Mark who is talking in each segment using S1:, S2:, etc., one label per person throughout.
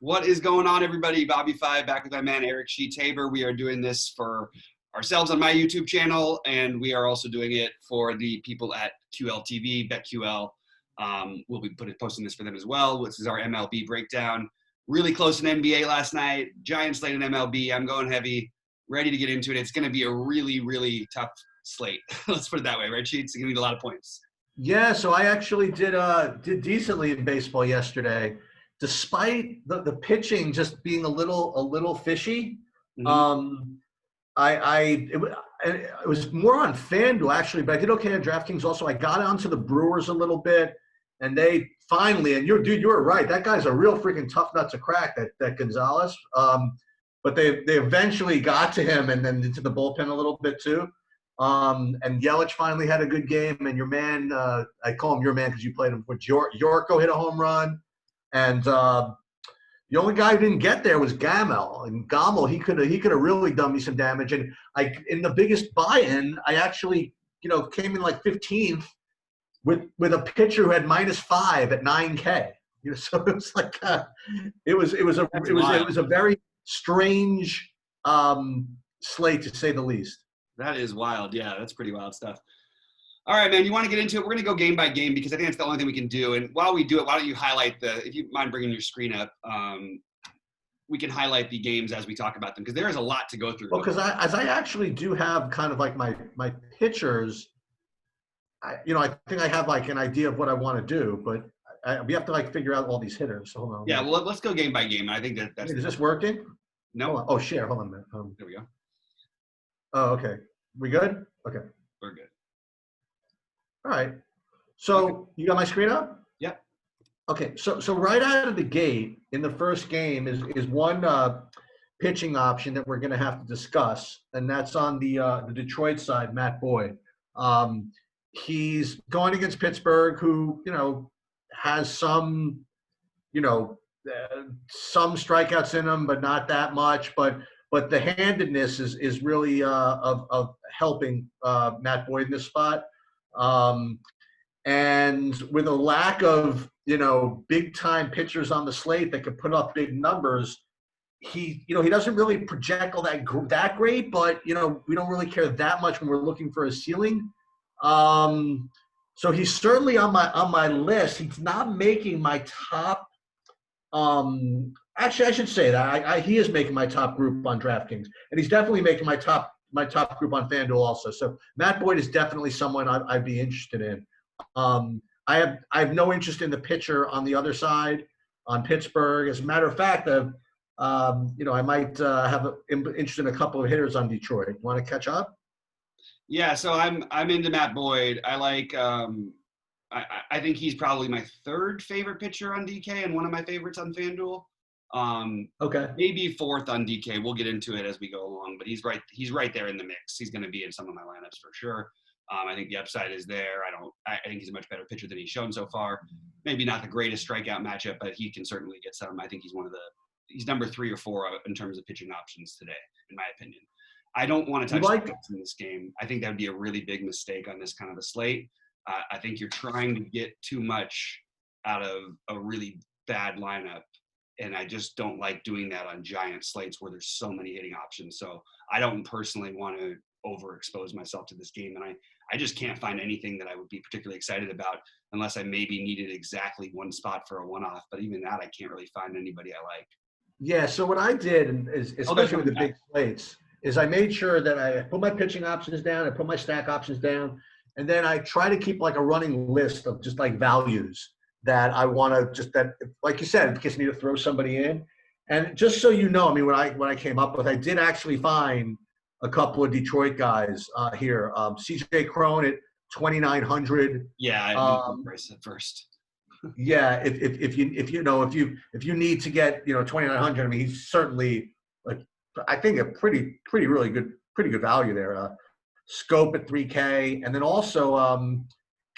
S1: What is going on, everybody? BobbyFi back with my man Eric Sheets Haber. We are doing this for ourselves on my YouTube channel, and we are also doing it for the people at QLTV, BetQL. We'll be posting this for them as well. This is our MLB breakdown. Really close in NBA last night. Giant slate in MLB. I'm going heavy. Ready to get into it. It's going to be a really, really tough slate. Let's put it that way, right, Sheets? It's going to need a lot of points.
S2: Yeah, so I actually did decently in baseball yesterday, despite the pitching just being a little fishy.
S1: Mm-hmm.
S2: It was more on FanDuel actually, but I did okay on DraftKings also. I got onto the Brewers a little bit, and they finally, and you were right, that guy's a real freaking tough nut to crack, that Gonzalez. But they eventually got to him and then into the bullpen a little bit too. And Yelich finally had a good game, and your man, I call him your man because you played him with Yorko hit a home run, and the only guy who didn't get there was Gamel. And Gamel, he could have really done me some damage. And in the biggest buy-in, I actually came in like 15th with a pitcher who had -5 at 9K. So it was like it was a very strange slate, to say the least.
S1: That is wild. Yeah, that's pretty wild stuff. All right, man, you want to get into it? We're going to go game by game because I think that's the only thing we can do. And while we do it, why don't you highlight if you mind bringing your screen up, we can highlight the games as we talk about them because there is a lot to go through.
S2: Well, because I actually do have kind of like my pitchers, I think I have like an idea of what I want to do, but we have to like figure out all these hitters. So hold on.
S1: Yeah, well, let's go game by game. I think that's.
S2: Is this working?
S1: No.
S2: Oh, share. Hold on a minute.
S1: There we go.
S2: Oh, okay. We good? Okay.
S1: We're good.
S2: All right. So okay. You got my screen up?
S1: Yep.
S2: Okay. So right out of the gate in the first game is one pitching option that we're going to have to discuss, and that's on the Detroit side, Matt Boyd. He's going against Pittsburgh, who has some some strikeouts in him, but not that much. But the handedness is really of helping Matt Boyd in this spot. And with a lack of, big time pitchers on the slate that could put up big numbers, he doesn't really project all that great, but, we don't really care that much when we're looking for a ceiling. So he's certainly on my list. He's not making my top, actually, I should say that he is making my top group on DraftKings, and he's definitely making my top group on FanDuel also. So Matt Boyd is definitely someone I'd be interested in. I have no interest in the pitcher on the other side on Pittsburgh. As a matter of fact, I might have interest in a couple of hitters on Detroit. Want to catch up?
S1: Yeah, so I'm into Matt Boyd. I like. I think he's probably my third favorite pitcher on DK and one of my favorites on FanDuel.
S2: Okay.
S1: Maybe fourth on DK. We'll get into it as we go along, but he's right there in the mix. He's going to be in some of my lineups for sure. I think the upside is there. I think he's a much better pitcher than he's shown so far. Maybe not the greatest strikeout matchup, but he can certainly get some. I think he's number 3 or 4 in terms of pitching options today, in my opinion. I don't want to touch strikeouts in this game. I think that would be a really big mistake on this kind of a slate. I think you're trying to get too much out of a really bad lineup. And I just don't like doing that on giant slates where there's so many hitting options. So I don't personally want to overexpose myself to this game. And I just can't find anything that I would be particularly excited about unless I maybe needed exactly one spot for a one-off. But even that, I can't really find anybody I like.
S2: Yeah, so what I did, especially with the big slates, is I made sure that I put my pitching options down, I put my stack options down, and then I try to keep like a running list of just like values that I want to like you said, in case I need to throw somebody in. And just so you know, I mean, when I came up with, I did actually find a couple of Detroit guys here. CJ Cron at 2,900.
S1: Yeah, I didn't price it first.
S2: Yeah, if you need to get 2,900, I mean, he's certainly like I think a pretty good value there. Scope at 3K, and then also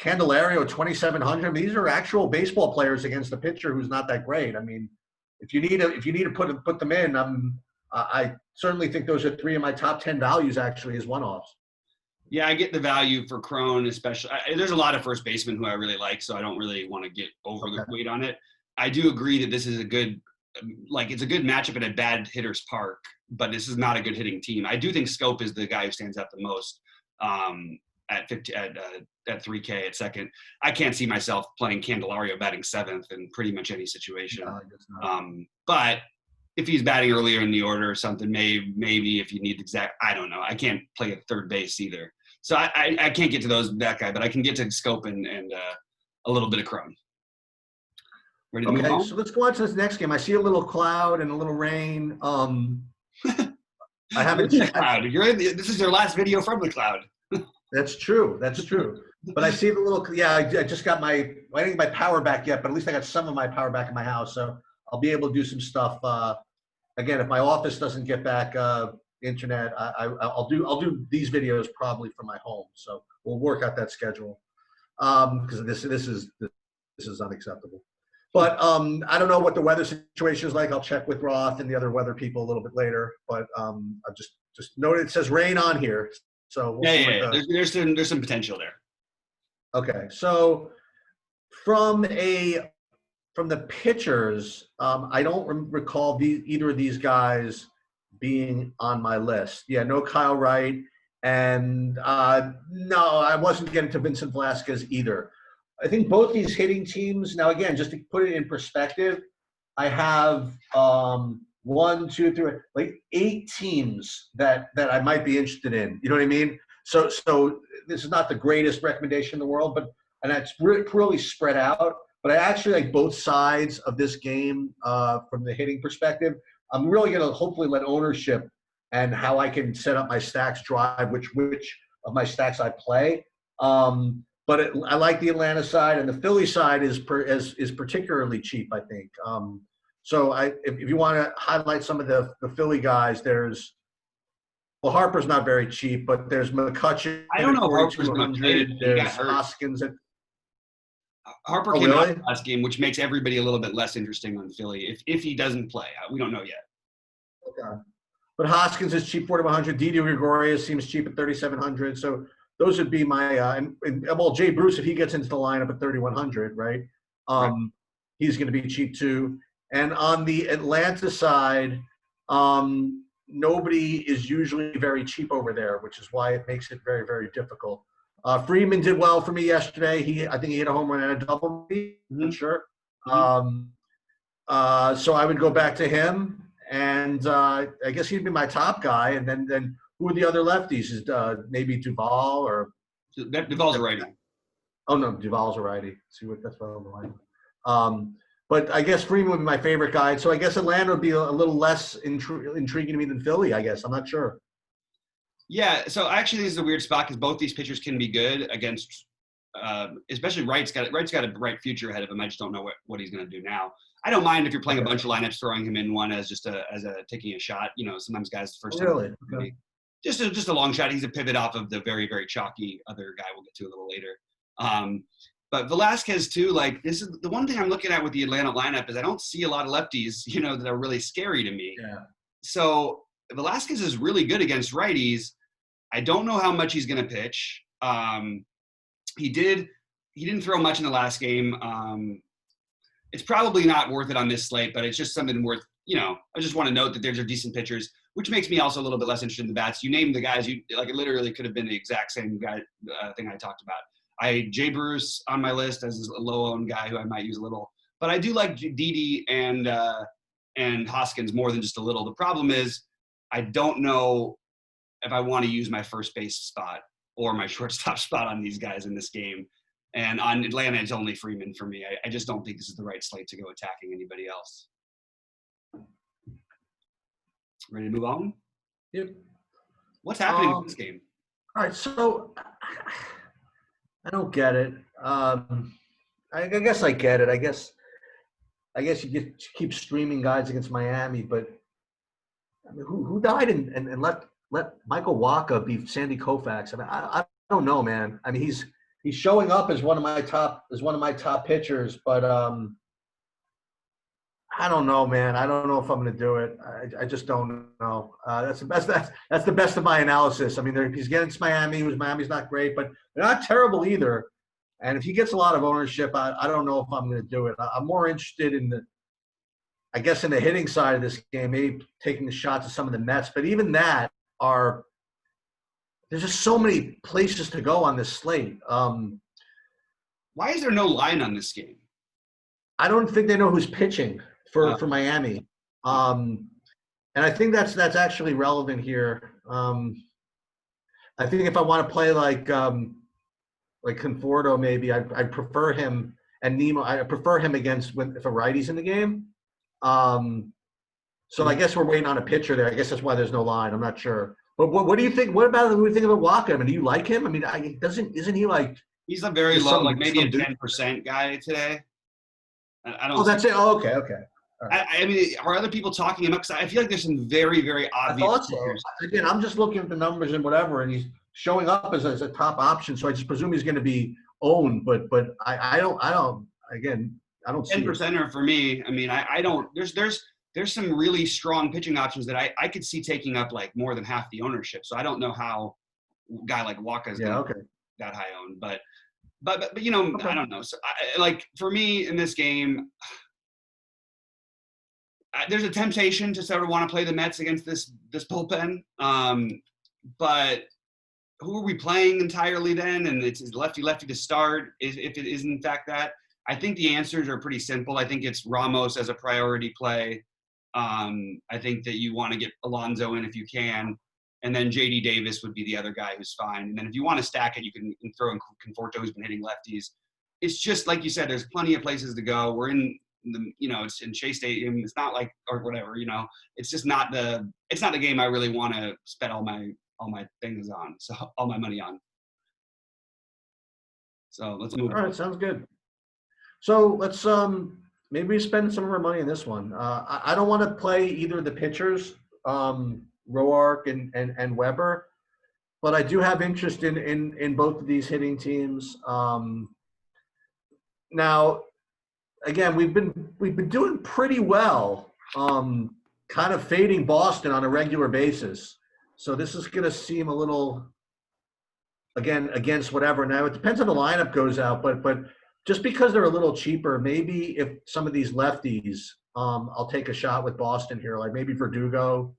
S2: Candelario 2,700. I mean, these are actual baseball players against a pitcher who's not that great. I mean, if you need to put them in, I certainly think those are 3 of my top 10 values actually as one-offs.
S1: Yeah, I get the value for Cron, especially. There's a lot of first basemen who I really like, so I don't really want to get over the weight on it. I do agree that this is a good like it's a good matchup at a bad hitter's park, but this is not a good hitting team. I do think Scope is the guy who stands out the most at 3K at second. I can't see myself playing Candelario batting seventh in pretty much any situation.
S2: No, I guess not.
S1: But if he's batting earlier in the order or something, maybe if you need exact, I don't know. I can't play at third base either. So I can't get to that guy, but I can get to Scope and a little bit of Chrome. Ready to move on?
S2: So let's go on to this next game. I see a little cloud and a little rain. I haven't
S1: in the cloud. This is your last video from the cloud.
S2: That's true. That's true. But I see the little, I just got I didn't get my power back yet, but at least I got some of my power back in my house. So I'll be able to do some stuff. Again, if my office doesn't get back internet, I'll do these videos probably from my home. So we'll work out that schedule because this is unacceptable. But I don't know what the weather situation is like. I'll check with Roth and the other weather people a little bit later. But I just noted it says rain on here. So we'll
S1: there's some potential there.
S2: Okay, so from the pitchers, I don't recall either of these guys being on my list. Yeah, no Kyle Wright, and no, I wasn't getting to Vincent Velasquez either. I think both these hitting teams. Now, again, just to put it in perspective, I have 1, 2, 3, like 8 teams that I might be interested in. You know what I mean? So this is not the greatest recommendation in the world, and it's really spread out. But I actually like both sides of this game from the hitting perspective. I'm really going to hopefully let ownership and how I can set up my stacks drive which of my stacks I play. But I like the Atlanta side, and the Philly side is particularly cheap, I think. So if you want to highlight some of the Philly guys, Harper's not very cheap, but there's McCutcheon.
S1: I don't know if Harper's going to play.
S2: There's Hoskins.
S1: Harper came out last game, which makes everybody a little bit less interesting on Philly. If he doesn't play, we don't know yet.
S2: Okay. But Hoskins is cheap, 4,100. Didi Gregorius seems cheap at 3,700. So those would be my Jay Bruce, if he gets into the lineup at 3,100, right?
S1: Right.
S2: He's going to be cheap too. And on the Atlanta side, nobody is usually very cheap over there, which is why it makes it very, very difficult. Freeman did well for me yesterday. I think he hit a home run and a double. I'm sure. So I would go back to him, and I guess he'd be my top guy. And then who are the other lefties? Is maybe Duvall or
S1: Duvall's a righty.
S2: Oh no, Duvall's a righty. See what that's what I'm line. But I guess Freeman would be my favorite guy. So I guess Atlanta would be a little less intriguing to me than Philly, I guess. I'm not sure.
S1: Yeah, so actually this is a weird spot because both these pitchers can be good against especially Wright's got a bright future ahead of him. I just don't know what he's going to do now. I don't mind if you're playing a bunch of lineups, throwing him in one as just taking a shot. You know, sometimes guys the first time.
S2: Really? Okay.
S1: Just a long shot. He's a pivot off of the very, very chalky other guy we'll get to a little later. But Velasquez too, like this is the one thing I'm looking at with the Atlanta lineup is I don't see a lot of lefties, that are really scary to me.
S2: Yeah.
S1: So Velasquez is really good against righties. I don't know how much he's going to pitch. He didn't throw much in the last game. It's probably not worth it on this slate, but it's just something worth, I just want to note that there's decent pitchers, which makes me also a little bit less interested in the bats. You named the guys, it literally could have been the exact same guy thing I talked about. Jay Bruce on my list as a low-owned guy who I might use a little. But I do like Didi and Hoskins more than just a little. The problem is I don't know if I want to use my first base spot or my shortstop spot on these guys in this game. And on Atlanta, it's only Freeman for me. I just don't think this is the right slate to go attacking anybody else. Ready to move on?
S2: Yep.
S1: What's happening in this game?
S2: All right, so I don't get it. I guess I get it. I guess you keep streaming guys against Miami, but I mean, who died and let Michael Wacha beat Sandy Koufax? I mean, I don't know, man. I mean, he's showing up as one of my top pitchers, but I don't know, man. I don't know if I'm going to do it. I just don't know. That's the best of my analysis. I mean, he's against Miami. Miami's not great, but they're not terrible either. And if he gets a lot of ownership, I don't know if I'm going to do it. I'm more interested in I guess in the hitting side of this game, maybe taking the shots at some of the Mets, but even that there's just so many places to go on this slate.
S1: Why is there no line on this game?
S2: I don't think they know who's pitching for Miami. And I think that's actually relevant here. I think if I want to play like Conforto, maybe I'd prefer him, and Nemo. I prefer him against if a righty's in the game. So I guess we're waiting on a pitcher there. I guess that's why there's no line. I'm not sure. But what do you think? What do you think about Walker? I mean, do you like him? I mean, isn't he like?
S1: He's a very low, like maybe a 10% guy today. I don't.
S2: Oh, that's it. Oh, okay.
S1: Right. I mean, are other people talking him up? Because I feel like there's some very, very obvious.
S2: I thought so. Again, I'm just looking at the numbers and whatever, and he's showing up as a top option. So I just presume he's going to be owned. But I don't. Again, I don't see
S1: 10%er for me. I mean, I don't. There's some really strong pitching options that I could see taking up like more than half the ownership. So I don't know how a guy like Walker is that high owned, but you know, okay. I don't know. So like for me in this game, there's a temptation to sort of want to play the Mets against this bullpen. But who are we playing entirely then? And it's lefty to start. If it is in fact that, I think the answers are pretty simple. I think it's Ramos as a priority play. I think that you want to get Alonso in if you can. And then J.D. Davis would be the other guy who's fine. And then if you want to stack it, you can throw in Conforto, who's been hitting lefties. It's just, like you said, there's plenty of places to go. We're in it's in Shea Stadium. It's not like, or whatever, it's just not the game I really want to spend all my things on. So all my money on. So let's move on.
S2: All right. Sounds good. So let's, maybe we spend some of our money on this one. I don't want to play either of the pitchers, Roark and Weber, but I do have interest in both of these hitting teams. Now, again, we've been doing pretty well, kind of fading Boston on a regular basis. So this is going to seem a little, again, against whatever. Now it depends on the lineup goes out, but just because they're a little cheaper, maybe if some of these lefties, I'll take a shot with Boston here, like maybe Verdugo,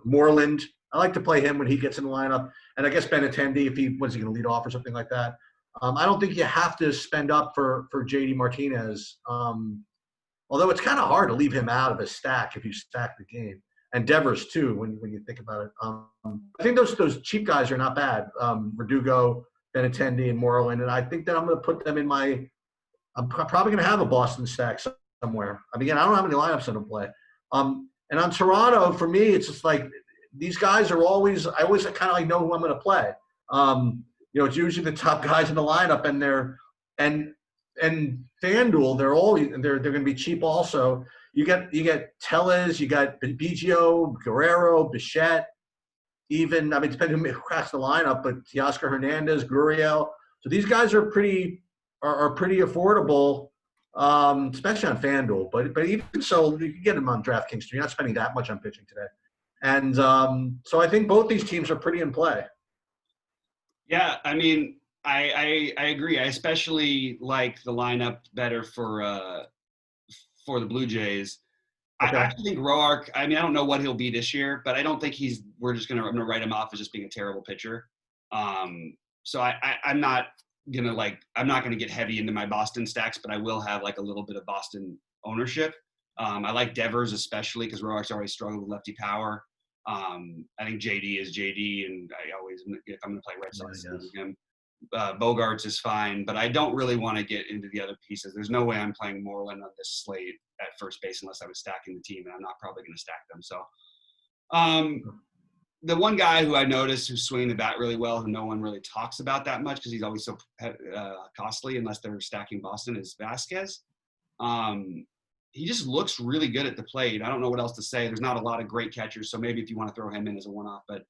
S2: Moreland. I like to play him when he gets in the lineup. And I guess Benintendi, if he was going to lead off or something like that. I don't think you have to spend up for JD Martinez, although it's kind of hard to leave him out of a stack if you stack the game. And Devers, too, when you think about it. I think those cheap guys are not bad, Verdugo, Benintendi, and Moreland. And I think that I'm going to put them in my – I'm probably going to have a Boston stack somewhere. I mean, again, I don't have any lineups in to play. And on Toronto, for me, it's just like these guys are always – I always kind of like know who I'm going to play. It's usually the top guys in the lineup, and FanDuel, they're going to be cheap also. You get Tellez, you got Biggio, Guerrero, Bichette, even, I mean, depending who cracks the lineup, but Teoscar Hernandez, Gurriel. So these guys are pretty affordable, especially on FanDuel. But even so, you can get them on DraftKings too. You're not spending that much on pitching today. And so I think both these teams are pretty in play. Yeah,
S1: I mean, I agree. I especially like the lineup better for the Blue Jays. Okay. I actually think Roark, I mean, I don't know what he'll be this year, but I don't think I'm going to write him off as just being a terrible pitcher. So I'm not going to get heavy into my Boston stacks, but I will have like a little bit of Boston ownership. I like Devers especially because Roark's always struggled with lefty power. I think JD is JD, and I always, if I'm going to play Red Sox, him. Bogarts is fine, but I don't really want to get into the other pieces. There's no way I'm playing Moreland on this slate at first base unless I was stacking the team, and I'm not probably going to stack them. So the one guy who I noticed who's swinging the bat really well, who no one really talks about that much because he's always so costly unless they're stacking Boston, is Vasquez. He just looks really good at the plate. I don't know what else to say. There's not a lot of great catchers, so maybe if you want to throw him in as a one-off, but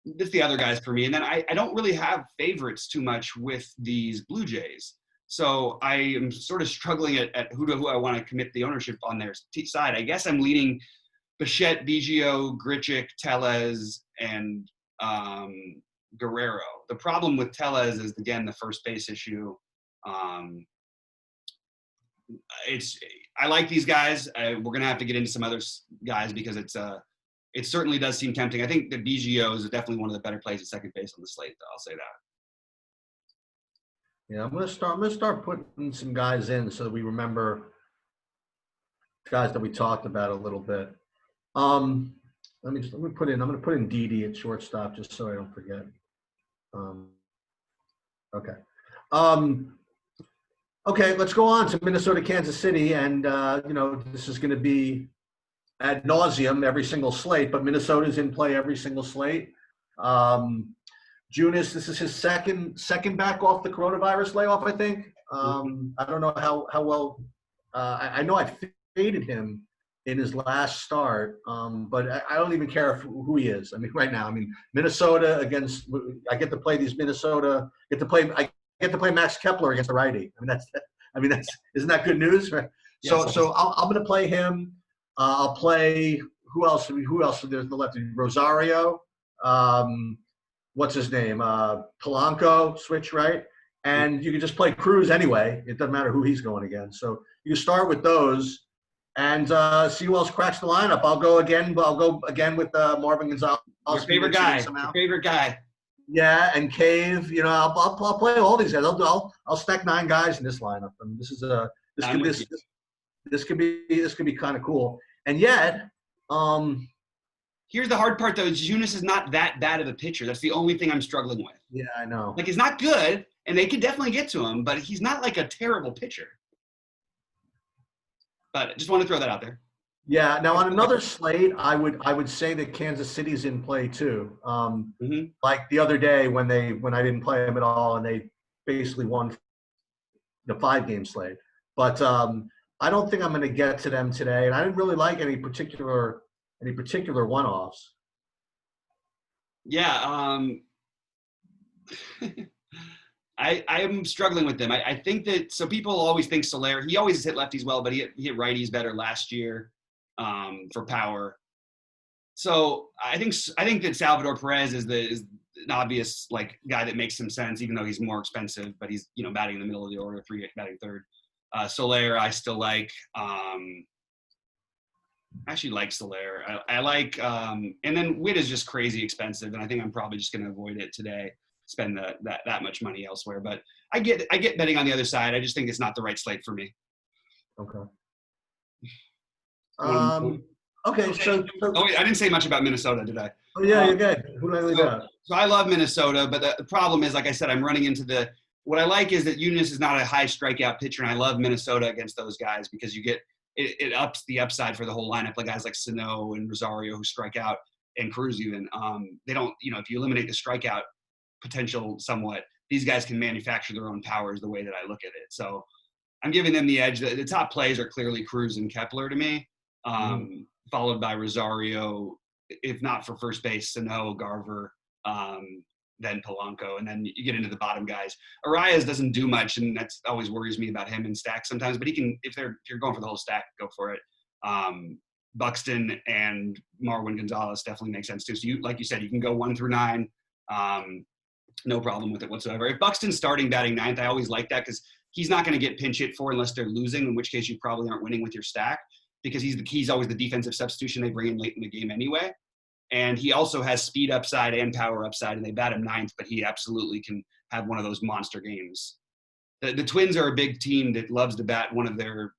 S1: it's the other guys for me. And then I don't really have favorites too much with these Blue Jays. So I am sort of struggling at who I want to commit the ownership on their side. I guess I'm leaning Bichette, Biggio, Grichuk, Tellez, and Guerrero. The problem with Tellez is, again, the first base issue. I like these guys. We're going to have to get into some other guys because it certainly does seem tempting. I think the BGO is definitely one of the better plays at second base on the slate, though. I'll say that.
S2: Yeah, I'm gonna start putting some guys in so that we remember guys that we talked about a little bit. I'm gonna put in Didi at shortstop just so I don't forget. Okay. Okay, let's go on to Minnesota, Kansas City, and this is going to be ad nauseum every single slate, but Minnesota's in play every single slate. Junis, this is his second back off the coronavirus layoff, I think. I don't know how well. I know I faded him in his last start, but I don't even care who he is. I mean, right now, Minnesota against. I get to play these Minnesota. I get to play Max Kepler against the righty. Isn't that good news? Right?
S1: Yes,
S2: So I'm going to play him. I'll play who else? There's the lefty Rosario. What's his name? Polanco, switch, right? And you can just play Cruz anyway. It doesn't matter who he's going against. So you start with those and see who else cracks the lineup. I'll go again with Marwyn Gonzalez.
S1: Your favorite guy. Your favorite guy.
S2: Yeah, and Cave. I'll play all these guys. I'll stack 9 guys in this lineup. This could be kind of cool. And yet,
S1: here's the hard part, though. Junis is not that bad of a pitcher. That's the only thing I'm struggling with.
S2: Yeah, I know.
S1: Like, he's not good, and they could definitely get to him, but he's not like a terrible pitcher. But I just want to throw that out there.
S2: Yeah. Now, on another slate, I would say that Kansas City's in play too. Like the other day when I didn't play them at all, and they basically won the 5-game slate. But I don't think I'm going to get to them today, and I didn't really like any particular one-offs.
S1: Yeah, I am struggling with them. I think that people always think Soler. He always hit lefties well, but he hit righties better last year for power. So I think that Salvador Perez is an obvious guy that makes some sense, even though he's more expensive. But he's batting in the middle of the order, batting third. Soler, I still like. I actually like Soler. I like, and then Witt is just crazy expensive, and I think I'm probably just going to avoid it today. Spend that much money elsewhere. But I get betting on the other side. I just think it's not the right slate for me.
S2: Okay. Okay. So
S1: wait, I didn't say much about Minnesota, did I?
S2: Oh yeah, you're good. Who do I leave out?
S1: So I love Minnesota, but the problem is, like I said, I'm running into what I like is that Junis is not a high strikeout pitcher, and I love Minnesota against those guys because you get it ups the upside for the whole lineup. Like guys like Sano and Rosario who strike out, and Cruz even. They don't, if you eliminate the strikeout potential somewhat, these guys can manufacture their own powers the way that I look at it. So I'm giving them the edge. The top plays are clearly Cruz and Kepler to me, followed by Rosario, if not for first base, Sano, Garver, then Polanco, and then you get into the bottom guys. Arias doesn't do much, and that always worries me about him in stacks sometimes, but he can, if you're going for the whole stack, go for it. Buxton and Marwyn Gonzalez definitely make sense too. So like you said, you can go 1 through 9. No problem with it whatsoever. If Buxton's starting batting 9th, I always like that because he's not going to get pinch hit for unless they're losing, in which case you probably aren't winning with your stack because he's always the defensive substitution they bring in late in the game anyway. And he also has speed upside and power upside, and they bat him 9th, but he absolutely can have one of those monster games. The Twins are a big team that loves to bat one of their,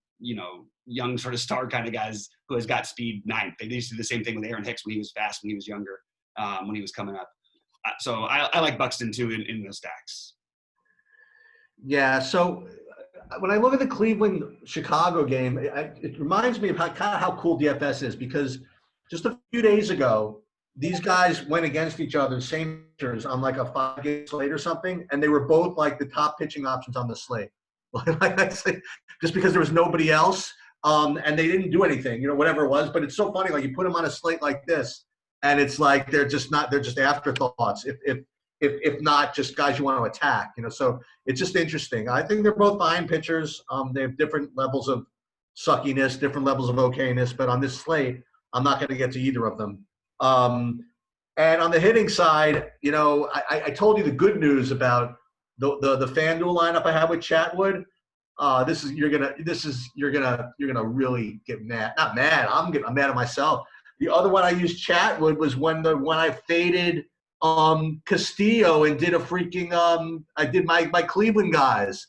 S1: young sort of star kind of guys who has got speed 9th. They used to do the same thing with Aaron Hicks when he was fast, when he was younger, when he was coming up. So I like Buxton too in the stacks.
S2: Yeah. So when I look at the Cleveland-Chicago game, it reminds me of how cool DFS is because just a few days ago, these guys went against each other, same pitchers on like a 5-game slate or something, and they were both like the top pitching options on the slate. Just because there was nobody else, and they didn't do anything, whatever it was. But it's so funny, like you put them on a slate like this, and it's like they're just afterthoughts. If not just guys you want to attack, So it's just interesting. I think they're both fine pitchers. They have different levels of suckiness, different levels of okayness. But on this slate, I'm not going to get to either of them. And on the hitting side, I told you the good news about the FanDuel lineup I have with Chatwood. you're gonna really get mad. Not mad. I'm mad at myself. The other one I used Chatwood was when I faded Castillo and did a freaking I did my Cleveland guys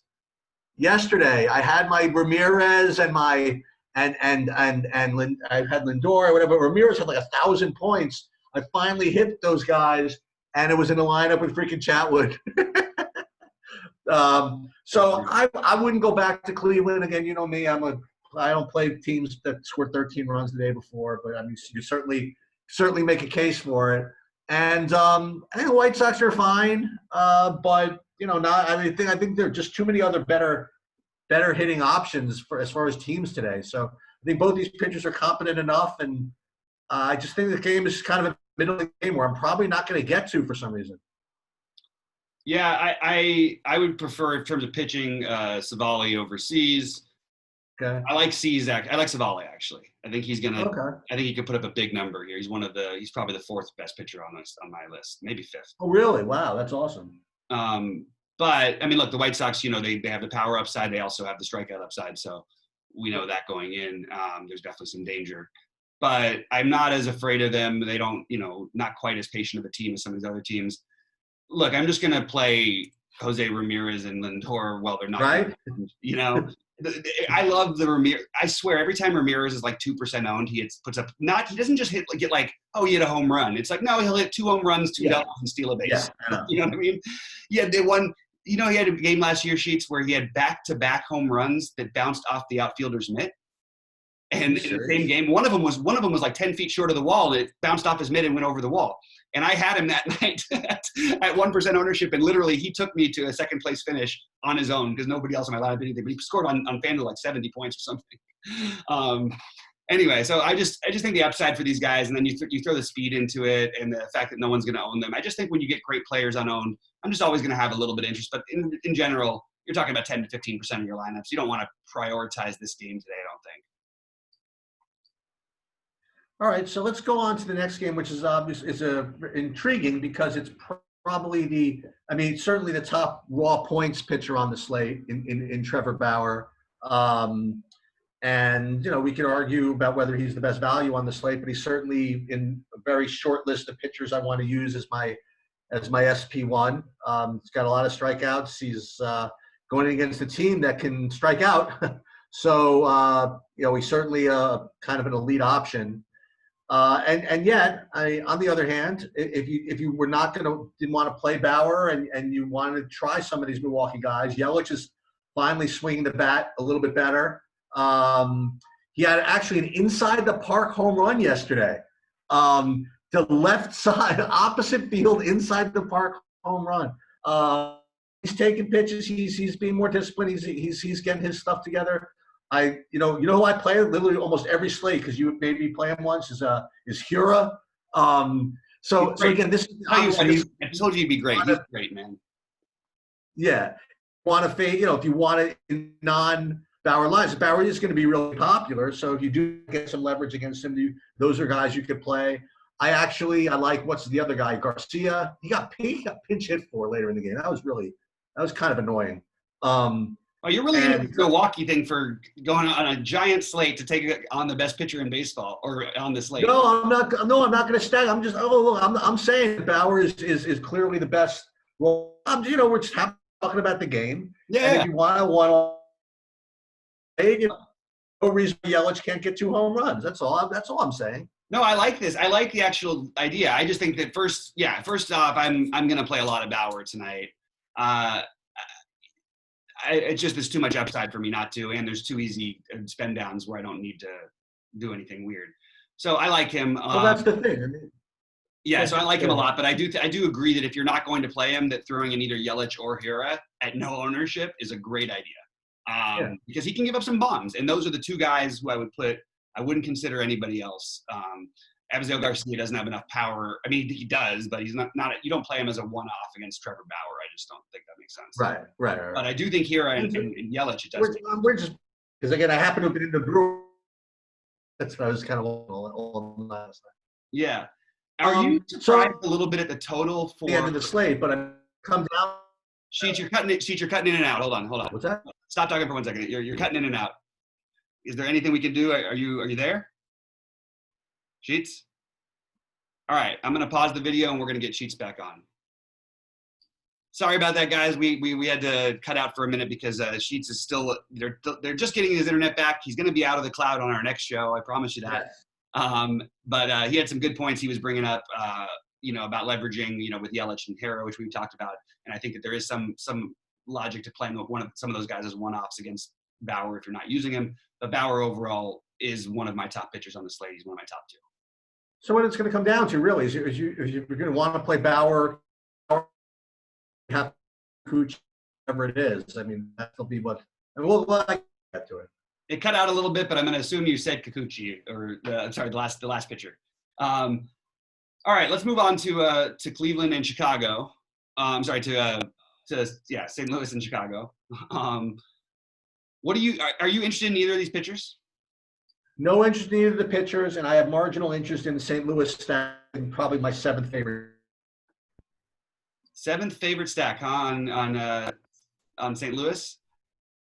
S2: yesterday. I had my Ramirez and my I had Lindor or whatever. Ramirez had like 1,000 points. I finally hit those guys, and it was in the lineup with freaking Chatwood. So I wouldn't go back to Cleveland again. You know me, I don't play teams that scored 13 runs the day before, but I mean, you certainly make a case for it. And I think the White Sox are fine, but I think there are just too many other better hitting options as far as teams today. So I think both these pitchers are competent enough, and I just think the game is kind of a middle of the game where I'm probably not going to get to for some reason.
S1: Yeah, I would prefer in terms of pitching Savali overseas.
S2: Okay.
S1: I like Savali actually. I think he's gonna.
S2: Okay.
S1: I think he could put up a big number here. He's probably the fourth best pitcher on my list, maybe fifth.
S2: Oh really? Wow, that's awesome.
S1: But I mean, look, the White Sox. They have the power upside. They also have the strikeout upside. So we know that going in. There's definitely some danger. But I'm not as afraid of them. They don't. Not quite as patient of a team as some of these other teams. Look, I'm just gonna play Jose Ramirez and Lindor. Well, they're not.
S2: Right.
S1: I love the Ramirez. I swear, every time Ramirez is like 2% owned, he puts up. He doesn't just get like, oh, he hit a home run. It's like, no, he'll hit 2 home runs, 2 doubles, and steal a base.
S2: Yeah,
S1: you know what I mean? Yeah, they won. He had a game last year, Sheets, where he had back-to-back home runs that bounced off the outfielder's mitt. And in the same game, one of them was like 10 feet short of the wall. And it bounced off his mitt and went over the wall. And I had him that night at 1% ownership, and literally he took me to a second place finish on his own because nobody else in my lineup did anything. But he scored on FanDuel like 70 points or something. Anyway, so I just think the upside for these guys, and then you throw the speed into it, and the fact that no one's going to own them. I just think when you get great players unowned, I'm just always going to have a little bit of interest. But in general, you're talking about 10 to 15% of your lineups. You don't want to prioritize this game today, I don't think.
S2: All right, so let's go on to the next game, which is intriguing because it's probably certainly the top raw points pitcher on the slate in Trevor Bauer. And we can argue about whether he's the best value on the slate, but he's certainly in a very short list of pitchers I want to use as my SP1. He's got a lot of strikeouts. He's going against a team that can strike out. So, he's certainly kind of an elite option. And yet, on the other hand, if you didn't want to play Bauer and you wanted to try some of these Milwaukee guys, Yelich is finally swinging the bat a little bit better. He had actually an inside the park home run yesterday. The left side, opposite field, inside the park home run. He's taking pitches. He's being more disciplined. He's getting his stuff together. You know who I play literally almost every slate because you made me play him once is Hura. So again, this is
S1: I told you he'd be great. He's great, man.
S2: Yeah, want to fade? If you want it in non-Bauer lines, Bauer is going to be really popular. So if you do get some leverage against him, those are guys you could play. I like what's the other guy, Garcia. He got pinch hit for later in the game. That was kind of annoying.
S1: Oh, you're really into the Milwaukee thing for going on a giant slate to take on the best pitcher in baseball or on the slate.
S2: No, I'm not going to stack. I'm just I'm saying Bauer is clearly the best. Well, we're just talking about the game.
S1: Yeah.
S2: And if you want no reason Yelich can't get 2 home runs. That's all I'm saying.
S1: No, I like this. I like the actual idea. I just think that first off, I'm going to play a lot of Bauer tonight. It's just there's too much upside for me not to, and there's too easy spend downs where I don't need to do anything weird. So I like him.
S2: Well, that's the thing.
S1: So I like him a lot, but I do agree that if you're not going to play him, that throwing in either Yelich or Hira at no ownership is a great idea. Because he can give up some bombs, and those are the 2 guys who I would put. I wouldn't consider anybody else. Abigail Garcia doesn't have enough power. I mean, he does, but he's not. You don't play him as a one-off against Trevor Bauer. I just don't think that makes sense.
S2: Right.
S1: But I do think Hira and Yelich, it does.
S2: We're just because again, I happen to have been in the Brewer. That's what I was kind of all last night.
S1: Yeah. Are you surprised a little bit at the total for
S2: the end of the slate? But I come down.
S1: Sheets, you're cutting in and out. Hold on.
S2: What's that?
S1: Stop talking for 1 second. You're cutting in and out. Is there anything we can do? Are you there? Sheets? All right, I'm gonna pause the video and we're gonna get Sheets back on. Sorry about that, guys. We had to cut out for a minute because Sheets is still, they're just getting his internet back. He's gonna be out of the cloud on our next show. I promise you that.
S2: Yes.
S1: But he had some good points he was bringing up, about leveraging, with Yelich and Hero, which we've talked about. And I think that there is some logic to playing some of those guys as one-offs against Bauer if you're not using him. But Bauer overall is one of my top pitchers on the slate. He's one of my top 2.
S2: So what it's going to come down to really is you're going to want to play Bauer, have Cooch, whatever it is. I mean, that'll be what, and we'll get to it.
S1: It cut out a little bit, but I'm going to assume you said Kikuchi, or the last pitcher. All right, let's move on to Cleveland and Chicago. St. Louis and Chicago. Are you interested in either of these pitchers?
S2: No interest in either of the pitchers, and I have marginal interest in the St. Louis stack, probably my 7th favorite.
S1: 7th favorite stack, huh, on St. Louis?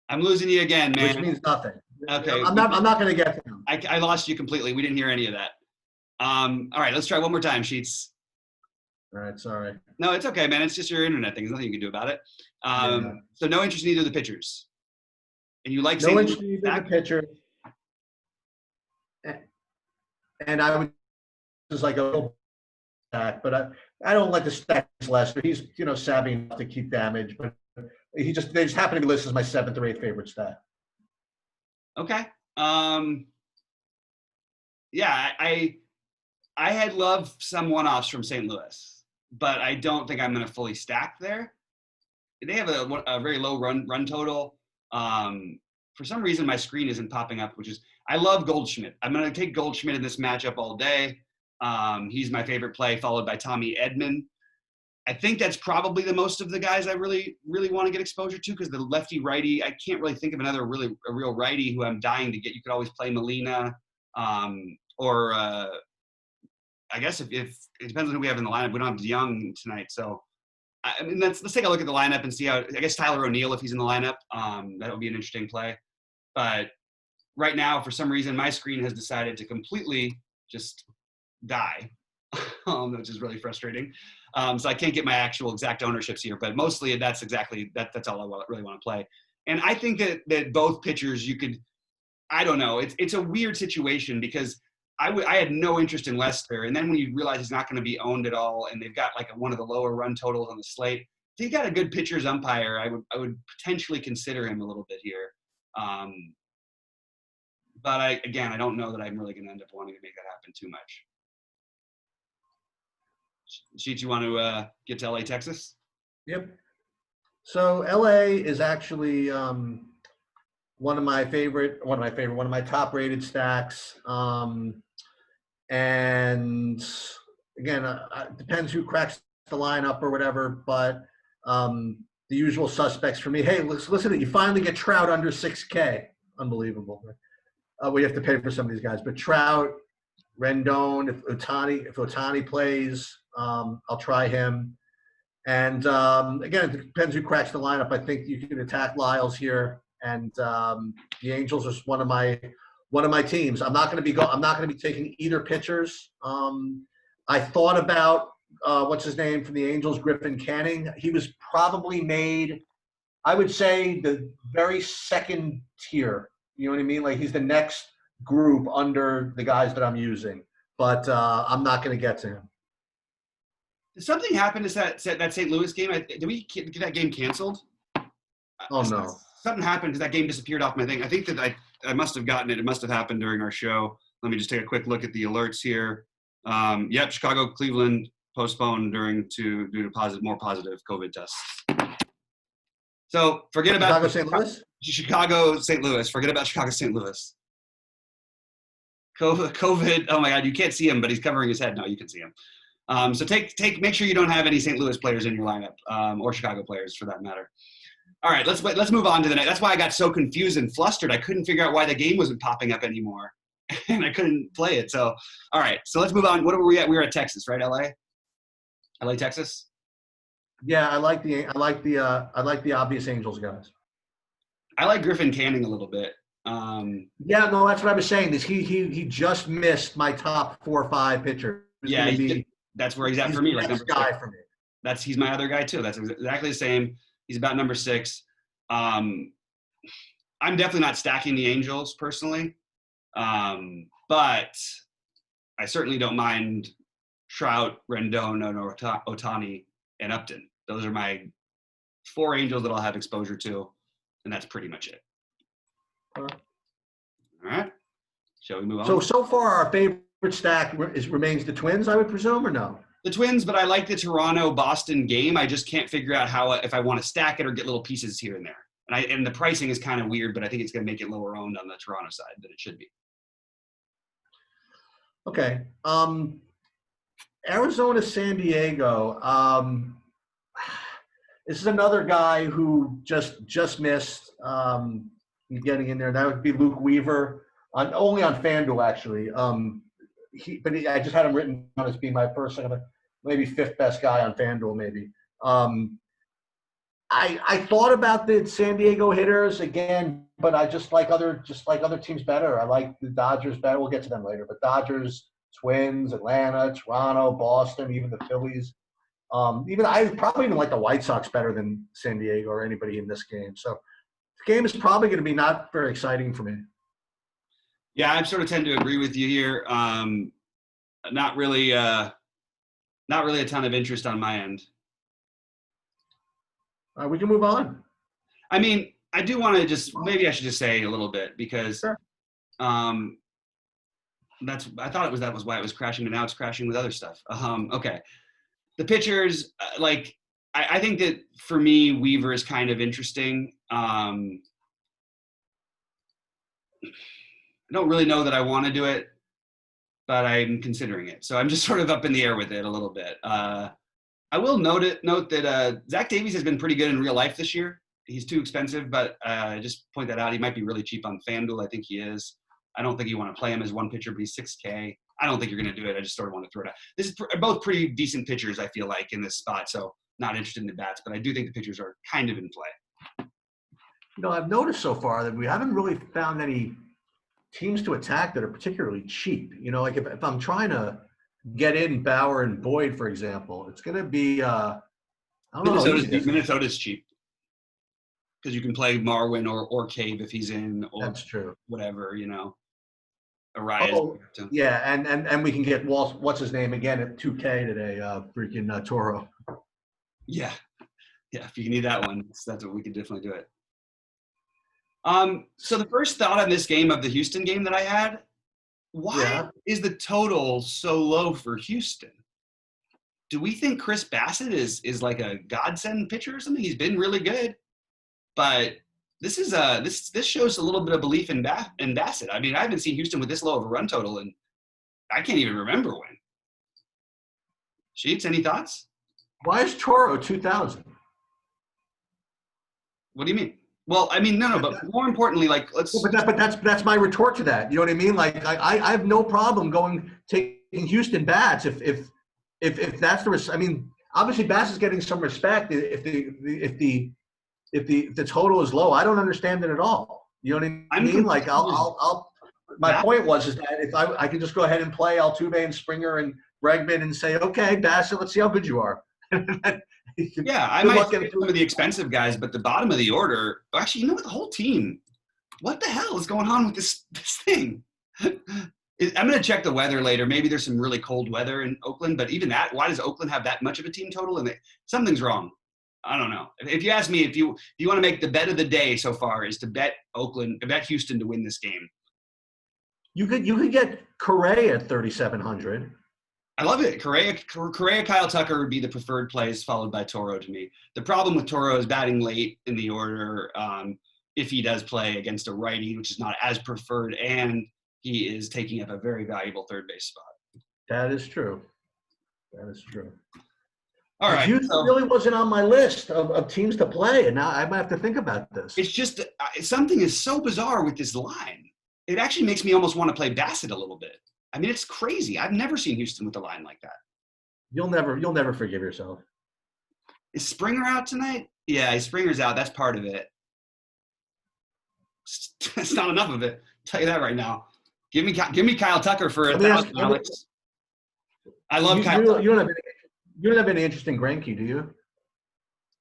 S1: I'm losing you again, man.
S2: Which means nothing.
S1: Okay.
S2: I'm not going to get to him.
S1: I lost you completely. We didn't hear any of that. All right, let's try one more time, Sheets.
S2: All right, sorry.
S1: No, it's okay, man. It's just your internet thing. There's nothing you can do about it. So no interest in either of the pitchers. And you like
S2: no interest in either of the pitchers. And I would just like a little stack, but I don't like the stack Lester. He's savvy enough to keep damage, but they just happen to be listed as my 7th or 8th favorite stack.
S1: Okay. I had loved some one-offs from St. Louis, but I don't think I'm going to fully stack there. They have a very low run total. For some reason, my screen isn't popping up, I love Goldschmidt. I'm going to take Goldschmidt in this matchup all day. He's my favorite play, followed by Tommy Edman. I think that's probably the most of the guys I really, really want to get exposure to, because the lefty-righty, I can't really think of a real righty who I'm dying to get. You could always play Molina, or I guess if it depends on who we have in the lineup. We don't have Young tonight, so let's take a look at the lineup and see how. I guess Tyler O'Neill, if he's in the lineup, that would be an interesting play. But right now, for some reason, my screen has decided to completely just die, which is really frustrating. So I can't get my actual exact ownerships here, but mostly that's all I really want to play. And I think that both pitchers I don't know. It's a weird situation because I had no interest in Lester, and then when you realize he's not going to be owned at all, and they've got one of the lower run totals on the slate, if he got a good pitcher's umpire, I would potentially consider him a little bit here. But I don't know that I'm really going to end up wanting to make that happen too much. Sheets, you want to get to LA, Texas?
S2: Yep. So LA is actually one of my top rated stacks. And again, it depends who cracks the lineup or whatever, but the usual suspects for me. Hey, listen, you finally get Trout under 6K. Unbelievable. We have to pay for some of these guys, but Trout, Rendon, if Ohtani plays, I'll try him. And again, it depends who cracks the lineup. I think you can attack Lyles here, and the Angels is one of my teams. I'm not going to be taking either pitchers. I thought about what's his name from the Angels, Griffin Canning. He was probably made, I would say, the very second tier. You know what I mean? Like he's the next group under the guys that I'm using, but I'm not going to get to him.
S1: Did something happen to that St. Louis game? Did we get that game canceled?
S2: Oh, no.
S1: Something happened because that game disappeared off my thing. I think that I must have gotten it. It must have happened during our show. Let me just take a quick look at the alerts here. Yep, Chicago, Cleveland postponed due to more positive COVID tests. So forget about
S2: Chicago, St. Louis?
S1: Chicago, St. Louis. Forget about Chicago, St. Louis. COVID. Oh my God, you can't see him, but he's covering his head. No, you can see him. So make sure you don't have any St. Louis players in your lineup, or Chicago players for that matter. All right, let's move on to the next. That's why I got so confused and flustered. I couldn't figure out why the game wasn't popping up anymore, and I couldn't play it. So, all right, so let's move on. What were we at? We were at Texas, right? LA, Texas.
S2: Yeah, I like the obvious Angels guys.
S1: I like Griffin Canning a little bit.
S2: Yeah, no, that's what I was saying. Is he just missed my top 4 or 5 pitchers. He's
S1: Yeah,
S2: going to be
S1: that's where he's at
S2: he's
S1: for me,
S2: the
S1: like
S2: next
S1: number
S2: guy
S1: 6.
S2: for me.
S1: He's my other guy too. That's exactly the same. He's about number 6. I'm definitely not stacking the Angels personally, but I certainly don't mind Trout, Rendon, or Otani, and Upton. Those are my 4 Angels that I'll have exposure to, and that's pretty much it. All right. Shall we move on?
S2: So far, our favorite stack remains the Twins, I would presume, or no?
S1: The Twins, but I like the Toronto-Boston game. I just can't figure out if I want to stack it or get little pieces here and there. And the pricing is kind of weird, but I think it's going to make it lower owned on the Toronto side than it should be.
S2: Okay. Arizona, San Diego. This is another guy who just missed getting in there. That would be Luke Weaver, only on FanDuel actually. I just had him written down as being my first, maybe 5th best guy on FanDuel, maybe. I thought about the San Diego hitters again, but I just like other teams better. I like the Dodgers better. We'll get to them later, but Dodgers, Twins, Atlanta, Toronto, Boston, even the Phillies. I probably even like the White Sox better than San Diego or anybody in this game. So the game is probably going to be not very exciting for me.
S1: Yeah, I sort of tend to agree with you here. Not really a ton of interest on my end.
S2: We can move on.
S1: I mean, I do want to maybe I should just say a little bit because
S2: sure.
S1: I thought that was why it was crashing, but now it's crashing with other stuff. Okay. The pitchers, I think that for me, Weaver is kind of interesting. I don't really know that I want to do it, but I'm considering it. So I'm just sort of up in the air with it a little bit. I will note that Zach Davies has been pretty good in real life this year. He's too expensive, but just point that out. He might be really cheap on FanDuel. I think he is. I don't think you want to play him as one pitcher, but he's $6K. I don't think you're going to do it. I just sort of want to throw it out. This is both pretty decent pitchers, I feel like, in this spot. So not interested in the bats, but I do think the pitchers are kind of in play.
S2: I've noticed so far that we haven't really found any teams to attack that are particularly cheap. Like if I'm trying to get in Bauer and Boyd, for example, it's going to be I don't know.
S1: Minnesota's cheap because you can play Marwyn or Cave if he's in, or
S2: that's true.
S1: Whatever, Arias.
S2: Oh, yeah, and we can get what's his name again at 2K today, freaking Toro.
S1: Yeah, if you need that one, that's what we could definitely do it. So the first thought on this game of the Houston game that I had, why is the total so low for Houston? Do we think Chris Bassett is like a godsend pitcher or something? He's been really good, but this is this shows a little bit of belief in Bassett. I mean, I haven't seen Houston with this low of a run total, and I can't even remember when. Sheets, any thoughts?
S2: Why is Toro 2,000?
S1: What do you mean? Well, I mean, no, but more importantly, let's.
S2: But that's my retort to that. You know what I mean? Like I have no problem taking Houston bats if that's the. I mean, obviously Bassett's getting some respect if the total is low. I don't understand it at all. You know what I mean? Like I'll. My point is that if I could just go ahead and play Altuve and Springer and Bregman and say, okay, Bassett, let's see how good you are.
S1: Yeah, I might get some of the expensive guys, but the bottom of the order, actually, the whole team, what the hell is going on with this thing? I'm going to check the weather later. Maybe there's some really cold weather in Oakland, but even that, why does Oakland have that much of a team total? And something's wrong. I don't know. If you ask me, if you want to make the bet of the day so far is to bet Houston to win this game. You
S2: could get Correa at 3,700.
S1: I love it. Correa, Kyle Tucker would be the preferred plays, followed by Toro to me. The problem with Toro is batting late in the order if he does play against a righty, which is not as preferred, and he is taking up a very valuable third base spot.
S2: That is true.
S1: All right.
S2: Houston really wasn't on my list of teams to play, and now I might have to think about this.
S1: It's just something is so bizarre with this line. It actually makes me almost want to play Bassett a little bit. I mean, it's crazy. I've never seen Houston with a line like that.
S2: You'll never forgive yourself.
S1: Is Springer out tonight? Yeah, Springer's out. That's part of it. it's not enough of it. I'll tell you that right now. Give me Kyle Tucker for
S2: Let me ask-
S1: 1,000, Alex. I love Kyle
S2: You
S1: Tucker.
S2: you don't have any interest in Greinke, do you?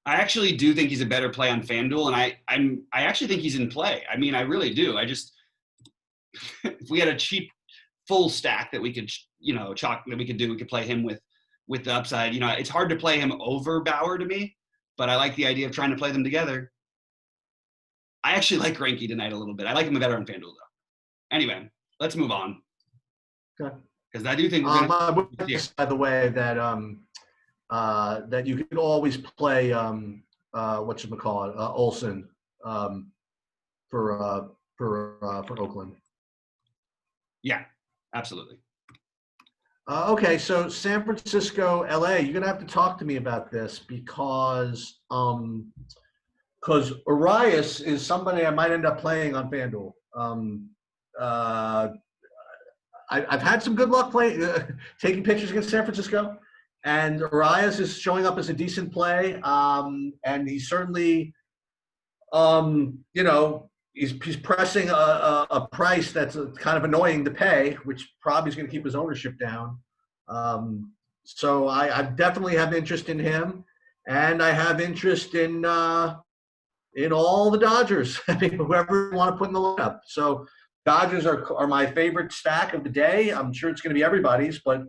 S1: I actually do think he's a better play on FanDuel, and I actually think he's in play. I mean, I really do. I just if we had a cheap full stack that we could, chalk that we could play him with the upside. It's hard to play him over Bauer to me, but I like the idea of trying to play them together. I actually like Greinke tonight a little bit. I like him better on FanDuel though. Anyway, let's move on.
S2: Okay.
S1: Because I do think we're
S2: I would say, by the way, that that you could always play whatchamacallit, Olsen for Oakland.
S1: Yeah, absolutely.
S2: Okay, so San Francisco, LA, you're gonna have to talk to me about this because Arias is somebody I might end up playing on FanDuel. I've had some good luck taking pictures against San Francisco, and Arias is showing up as a decent play. And he's certainly, he's pressing a price that's kind of annoying to pay, which probably is going to keep his ownership down. So I definitely have interest in him, and I have interest in all the Dodgers. I mean, whoever you want to put in the lineup. So Dodgers are my favorite stack of the day. I'm sure it's going to be everybody's, but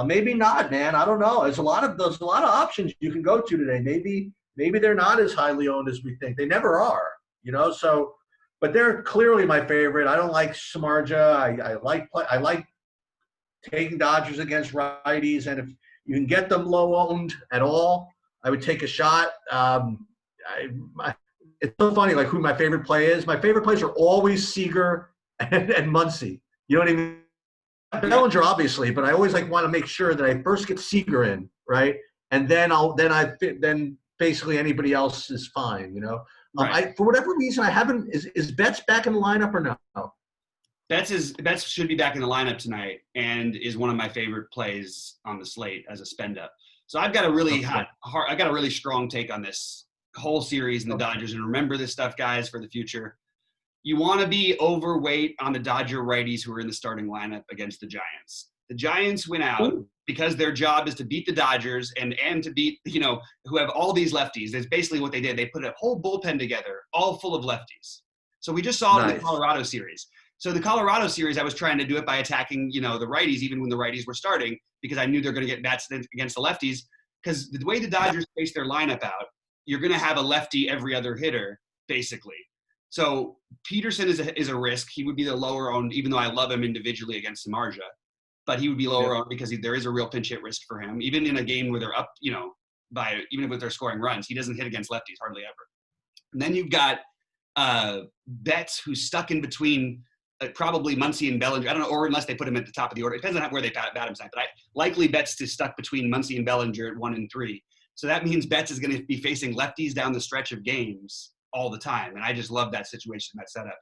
S2: maybe not, man. I don't know. There's a lot of options you can go to today. Maybe they're not as highly owned as we think. They never are, So, but they're clearly my favorite. I don't like Samardzija. I like taking Dodgers against righties, and if you can get them low owned at all, I would take a shot. It's so funny, like who my favorite play is. My favorite plays are always Seager and Muncy. You know what I mean? Bellinger, obviously, but I always want to make sure that I first get Seager in, right? And then basically anybody else is fine,
S1: Right.
S2: For whatever reason, I haven't. Is Betts back in the lineup or no?
S1: Betts should be back in the lineup tonight and is one of my favorite plays on the slate as a spend up. So I've got a really I got a really strong take on this whole series in the Dodgers. And remember this stuff, guys, for the future. You want to be overweight on the Dodger righties who are in the starting lineup against the Giants. The Giants went out because their job is to beat the Dodgers and to beat, who have all these lefties. That's basically what they did. They put a whole bullpen together, all full of lefties. So we just saw it in the Colorado series. So the Colorado series, I was trying to do it by attacking, the righties, even when the righties were starting, because I knew they're going to get bats against the lefties. Because the way the Dodgers face their lineup out, you're going to have a lefty every other hitter, basically. So Peterson is a risk. He would be the lower owned, even though I love him individually against Samardzija. But he would be lower owned because there is a real pinch hit risk for him. Even in a game where they're up, even if they're scoring runs, he doesn't hit against lefties hardly ever. And then you've got Betts, who's stuck in between probably Muncy and Bellinger. I don't know, or unless they put him at the top of the order. It depends on where they bat him tonight. But I likely Betts is stuck between Muncy and Bellinger at 1 and 3. So that means Betts is going to be facing lefties down the stretch of games all the time. And I just love that situation, that setup.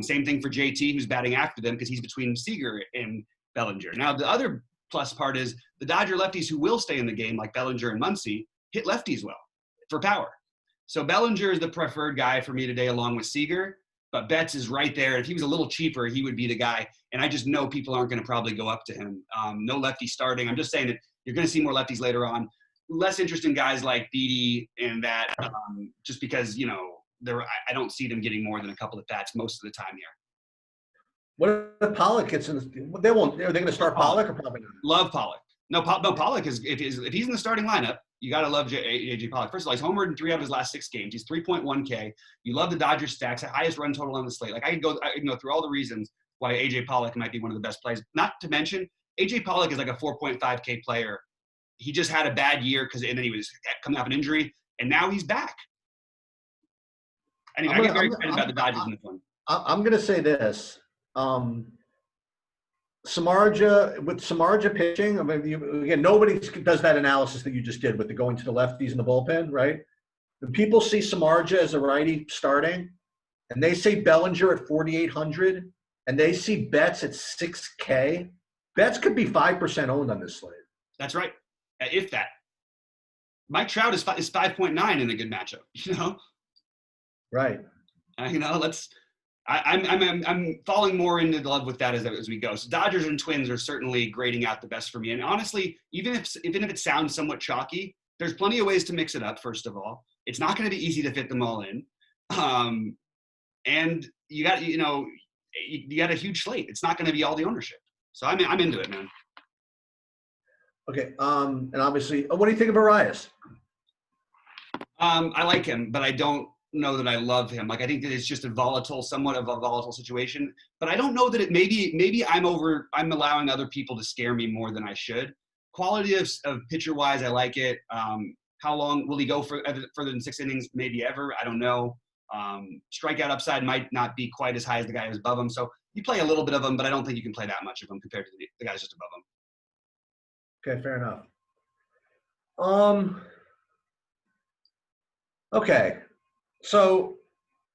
S1: Same thing for JT, who's batting after them because he's between Seager and Bellinger. Now, the other plus part is the Dodger lefties who will stay in the game, like Bellinger and Muncy, hit lefties well for power. So Bellinger is the preferred guy for me today along with Seager, but Betts is right there. If he was a little cheaper, he would be the guy. And I just know people aren't going to probably go up to him. No lefty starting. I'm just saying that you're going to see more lefties later on. Less interest in guys like Beatty and that, just because, I don't see them getting more than a couple of bats most of the time here.
S2: What if Pollock gets in? They won't. Are they going to start Pollock or probably not?
S1: Love Pollock. No, Pollock is if he's in the starting lineup, you got to love AJ Pollock. First of all, he's homered in 3 out of his last 6 games. He's 3.1K. You love the Dodgers stacks, highest run total on the slate. Like I can go through all the reasons why AJ Pollock might be one of the best plays. Not to mention, AJ Pollock is like a 4.5K player. He just had a bad year and then he was coming off an injury, and now he's back. Anyway, I get very excited about the Dodgers in this one.
S2: I'm going to say this. Samardzija pitching, I mean, again, nobody does that analysis that you just did with the going to the lefties in the bullpen, right? When people see Samardzija as a righty starting, and they say Bellinger at 4,800, and they see Betts at 6K, Betts could be 5% owned on this slate.
S1: That's right. If that. Mike Trout is 5.9 in a good matchup,
S2: Right.
S1: Let's I'm falling more into love with that as we go. So Dodgers and Twins are certainly grading out the best for me. And honestly, even if it sounds somewhat chalky, there's plenty of ways to mix it up. First of all, it's not going to be easy to fit them all in, and you got you got a huge slate. It's not going to be all the ownership. So I'm into it, man.
S2: Okay. And obviously, what do you think of Arias?
S1: I like him, but I don't know that I love him. Like, I think that it's just somewhat of a volatile situation, but I don't know that maybe I'm allowing other people to scare me more than I should. Quality of pitcher wise, I like it. How long will he go for further than 6 innings? Maybe ever. I don't know. Strikeout upside might not be quite as high as the guy who's above him. So you play a little bit of him, but I don't think you can play that much of him compared to the guys just above him.
S2: Okay, fair enough. Okay, so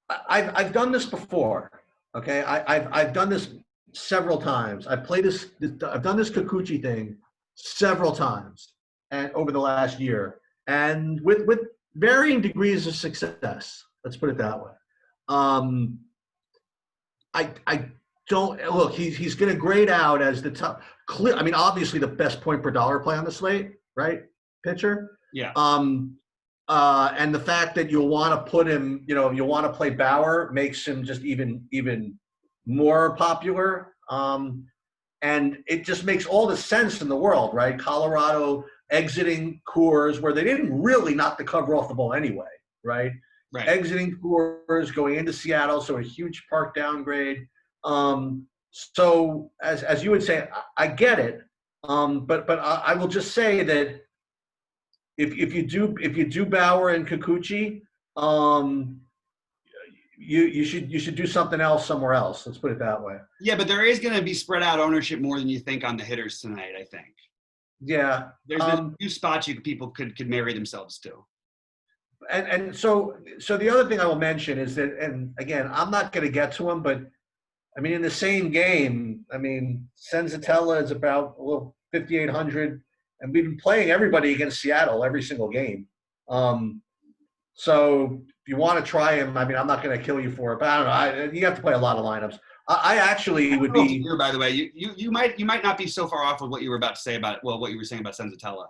S2: I've done this before. Okay, I've done this several times. I've done this Kikuchi thing several times, and over the last year, and with varying degrees of success. Let's put it that way. I don't look. He's going to grade out as the top. I mean, obviously the best point per dollar play on the slate, right? Pitcher.
S1: Yeah.
S2: And the fact that you'll want to put him, you'll want to play Bauer makes him just even more popular. And it just makes all the sense in the world, right? Colorado exiting Coors, where they didn't really knock the cover off the ball anyway, right?
S1: Right.
S2: Exiting Coors, going into Seattle, so a huge park downgrade. So as you would say, I get it, but I will just say that if you do Bauer and Kikuchi, you should do something else somewhere else. Let's put it that way.
S1: Yeah, but there is going to be spread out ownership more than you think on the hitters tonight, I think.
S2: Yeah.
S1: There's a few spots people could marry themselves to.
S2: And so the other thing I will mention is that, and again, I'm not going to get to him, but I mean, in the same game, I mean, Senzatella is about 5,800, and we've been playing everybody against Seattle every single game. So if you want to try him, I mean, I'm not going to kill you for it, but I don't know. You have to play a lot of lineups. I actually would be.
S1: By the way, you might not be so far off with what you were about to say what you were saying about Senzatella.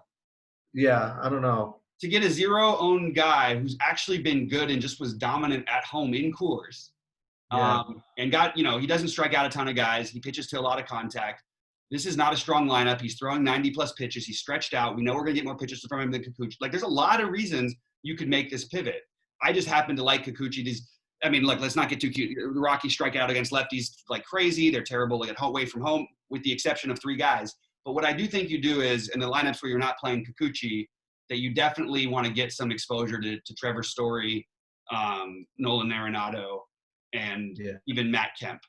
S2: Yeah, I don't know.
S1: To get a zero-owned guy who's actually been good and just was dominant at home in Coors, and he doesn't strike out a ton of guys. He pitches to a lot of contact. This is not a strong lineup. He's throwing 90-plus pitches. He's stretched out. We know we're going to get more pitches from him than Kikuchi. Like, there's a lot of reasons you could make this pivot. I just happen to like Kikuchi. Look, let's not get too cute. The Rockies strike out against lefties like crazy. They're terrible away from home, with the exception of 3 guys. But what I do think you do is, in the lineups where you're not playing Kikuchi, that you definitely want to get some exposure to Trevor Story, Nolan Arenado, and even Matt Kemp.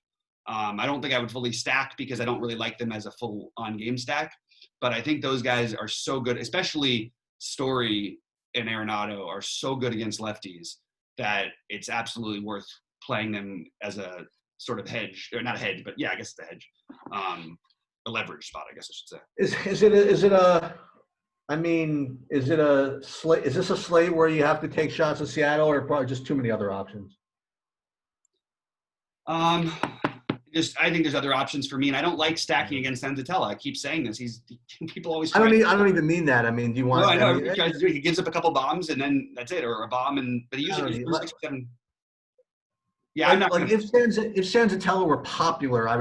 S1: I don't think I would fully stack because I don't really like them as a full on-game stack. But I think those guys are so good, especially Story and Arenado are so good against lefties that it's absolutely worth playing them as a sort of hedge, or not a hedge, but yeah, I guess it's a hedge, a leverage spot, I guess I should say.
S2: Is this a slate where you have to take shots at Seattle, or probably just too many other options?
S1: I think there's other options for me, and I don't like stacking against Senzatella. I keep saying this. People always.
S2: I don't even mean that. I mean, do you want?
S1: No, I know. He gives up a couple bombs, and then that's it, or a bomb, but he usually 6 or 7. Yeah, I'm not.
S2: Like if Senzatella were popular, I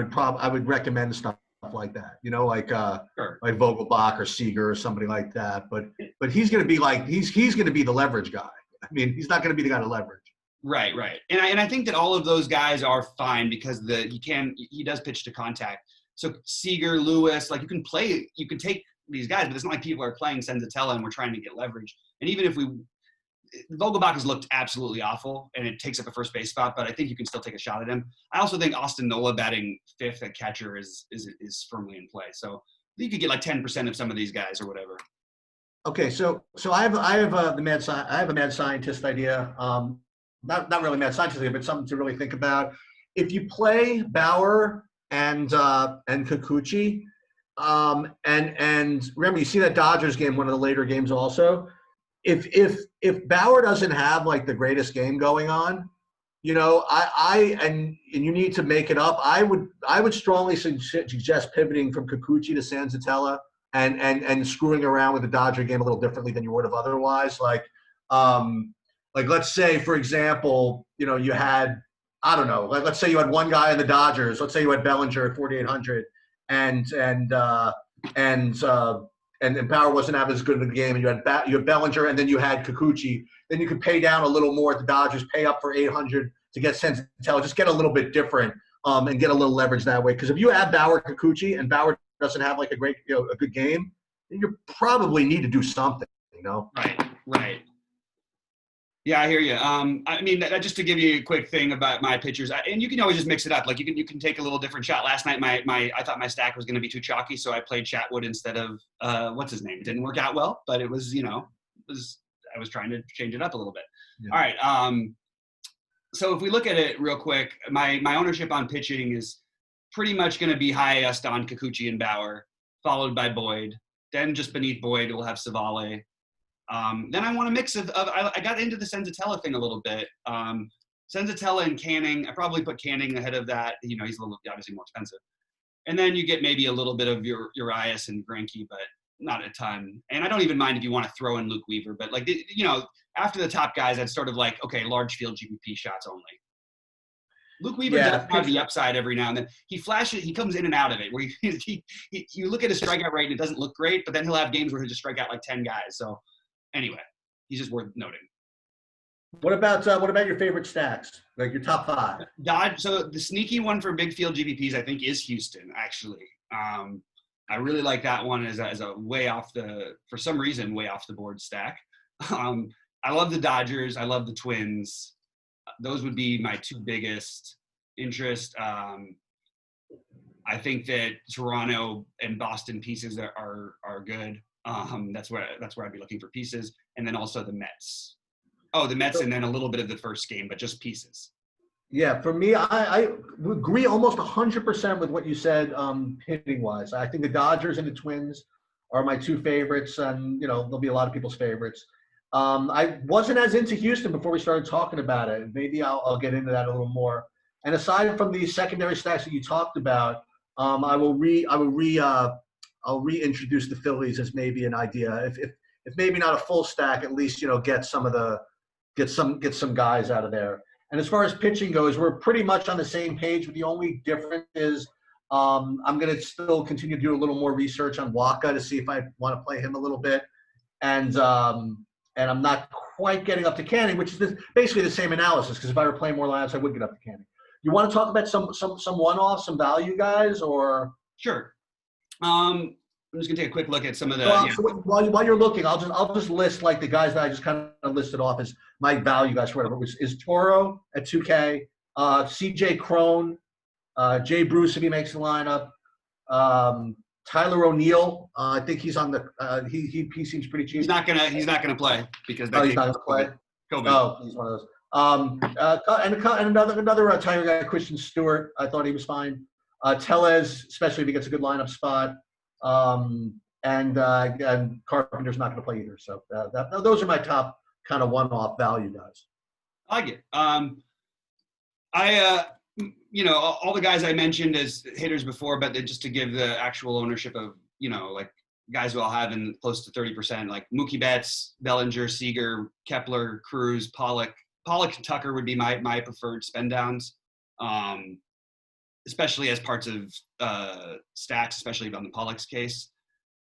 S2: would recommend stuff like that. Like Vogelbach or Seager or somebody like that. But he's going to be he's going to be the leverage guy. I mean, he's not going to be the guy to leverage.
S1: Right. And I think that all of those guys are fine because he does pitch to contact. So Seager, Lewis, you can take these guys, but it's not like people are playing Senzatella and we're trying to get leverage. And even if Vogelbach has looked absolutely awful and it takes up a first base spot, but I think you can still take a shot at him. I also think Austin Nola batting 5th at catcher is firmly in play. So you could get 10% of some of these guys or whatever.
S2: Okay. So I have a mad scientist idea. Not really mad scientist, but something to really think about. If you play Bauer and Kikuchi, and remember, you see that Dodgers game, one of the later games also. If Bauer doesn't have the greatest game going on, and you need to make it up. I would strongly suggest pivoting from Kikuchi to Sanzatella and screwing around with the Dodger game a little differently than you would have otherwise. Like let's say, for example, you had, I don't know, let's say you had one guy in the Dodgers. Let's say you had Bellinger at 4,800, and Bauer wasn't having as good of a game, and you had Bellinger, and then you had Kikuchi. Then you could pay down a little more at the Dodgers, pay up for 800 to get Senzatella, just get a little bit different, and get a little leverage that way. Because if you have Bauer, Kikuchi, and Bauer doesn't have like a great, a good game, then you probably need to do something.
S1: Right. Yeah, I hear you. I mean, just to give you a quick thing about my pitchers, and you can always just mix it up. Like you can take a little different shot. Last night, I thought my stack was going to be too chalky, so I played Chatwood instead of what's his name. It didn't work out well, but it was I was trying to change it up a little bit. Yeah. All right. So if we look at it real quick, my ownership on pitching is pretty much going to be highest on Kikuchi and Bauer, followed by Boyd. Then just beneath Boyd, we'll have Savale. Then I want a mix of I got into the Senzatella thing a little bit. Senzatella and Canning, I probably put Canning ahead of that. He's a little obviously more expensive. And then you get maybe a little bit of Urias and Greinke, but not a ton. And I don't even mind if you want to throw in Luke Weaver, but after the top guys, I'd sort of like, okay, large field GPP shots only. Luke Weaver does have the upside every now and then. He flashes, he comes in and out of it. Where you look at his strikeout rate and it doesn't look great, but then he'll have games where he'll just strike out like 10 guys. So anyway, he's just worth noting.
S2: What about your favorite stacks? Like your top 5?
S1: Dodge. So the sneaky one for big field GPPs, I think, is Houston. Actually, I really like that one as a way off for some reason way off the board stack. I love the Dodgers. I love the Twins. Those would be my 2 biggest interest. I think that Toronto and Boston pieces are good. That's where I'd be looking for pieces, and then also the Mets. Oh, the Mets, and then a little bit of the first game, but just pieces.
S2: Yeah, for me, I agree almost 100% with what you said, hitting wise. I think the Dodgers and the Twins are my 2 favorites, and there'll be a lot of people's favorites. I wasn't as into Houston before we started talking about it. Maybe I'll get into that a little more. And aside from the secondary stacks that you talked about, I'll reintroduce the Phillies as maybe an idea. If maybe not a full stack, at least get some guys out of there. And as far as pitching goes, we're pretty much on the same page. But the only difference is I'm going to still continue to do a little more research on Waka to see if I want to play him a little bit. And I'm not quite getting up to Canning, which is basically the same analysis. Because if I were playing more lineups, I would get up to Canning. You want to talk about some one-offs, some value guys, or?
S1: Sure. I'm just gonna take a quick look at some of the.
S2: So while you're looking, I'll just list like the guys that I just kind of listed off as my value guys for whatever. Is Toro at 2K, CJ Crone, Jay Bruce if he makes the lineup, Tyler O'Neill. I think he's on the. He seems pretty cheap.
S1: He's not gonna play because.
S2: He's not gonna play.
S1: COVID.
S2: Oh, he's one of those. And another Tiger guy, Christian Stewart. I thought he was fine. Tellez, especially if he gets a good lineup spot. And Carpenter's not going to play either. So those are my top kind of one-off value guys.
S1: I like it. All the guys I mentioned as hitters before, but just to give the actual ownership of, like guys who I'll have in close to 30%, like Mookie Betts, Bellinger, Seager, Kepler, Cruz, Pollock and Tucker would be my preferred spend downs. Especially as parts of stacks, especially on the Pollock's case.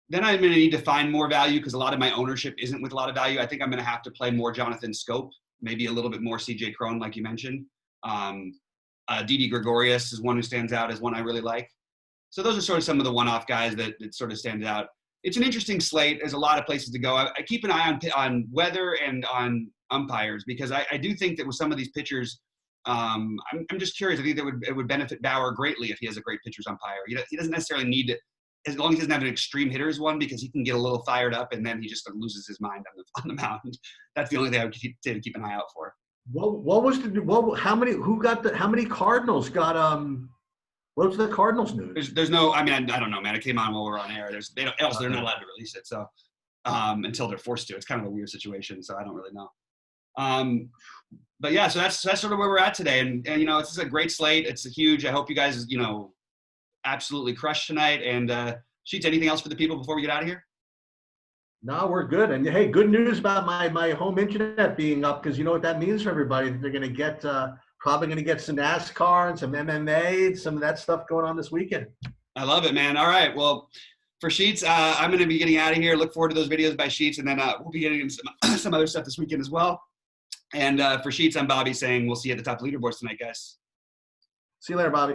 S1: Then I'm going to need to find more value because a lot of my ownership isn't with a lot of value. I think I'm going to have to play more Jonathan Scope, maybe a little bit more CJ Crone, like you mentioned. Didi Gregorius is one who stands out as one I really like. So those are sort of some of the one-off guys that sort of stand out. It's an interesting slate. There's a lot of places to go. I keep an eye on weather and on umpires because I do think that with some of these pitchers, I'm just curious. I think it would benefit Bauer greatly if he has a great pitcher's umpire. He doesn't necessarily need to, as long as he doesn't have an extreme hitter's one, because he can get a little fired up and then he just loses his mind on the mound. That's the only thing I would keep an eye out for.
S2: How many Cardinals got what was the Cardinals news?
S1: There's no. I mean, I don't know, man. It came on while we're on air. They're not allowed to release it, so until they're forced to. It's kind of a weird situation, so I don't really know. But yeah, so that's sort of where we're at today. And you know, it's a great slate. It's a huge. I hope you guys, you know, absolutely crush tonight. And Sheets, anything else for the people before we get out of here?
S2: No, we're good. And hey, good news about my home internet being up, because you know what that means for everybody. They're going to get probably going to get some NASCAR and some MMA and some of that stuff going on this weekend.
S1: I love it, man. All right, well, for Sheets, I'm going to be getting out of here. Look forward to those videos by Sheets, and then we'll be getting into some other stuff this weekend as well. And for Sheets, I'm Bobby saying we'll see you at the top of the leaderboards tonight, guys.
S2: See you later, Bobby.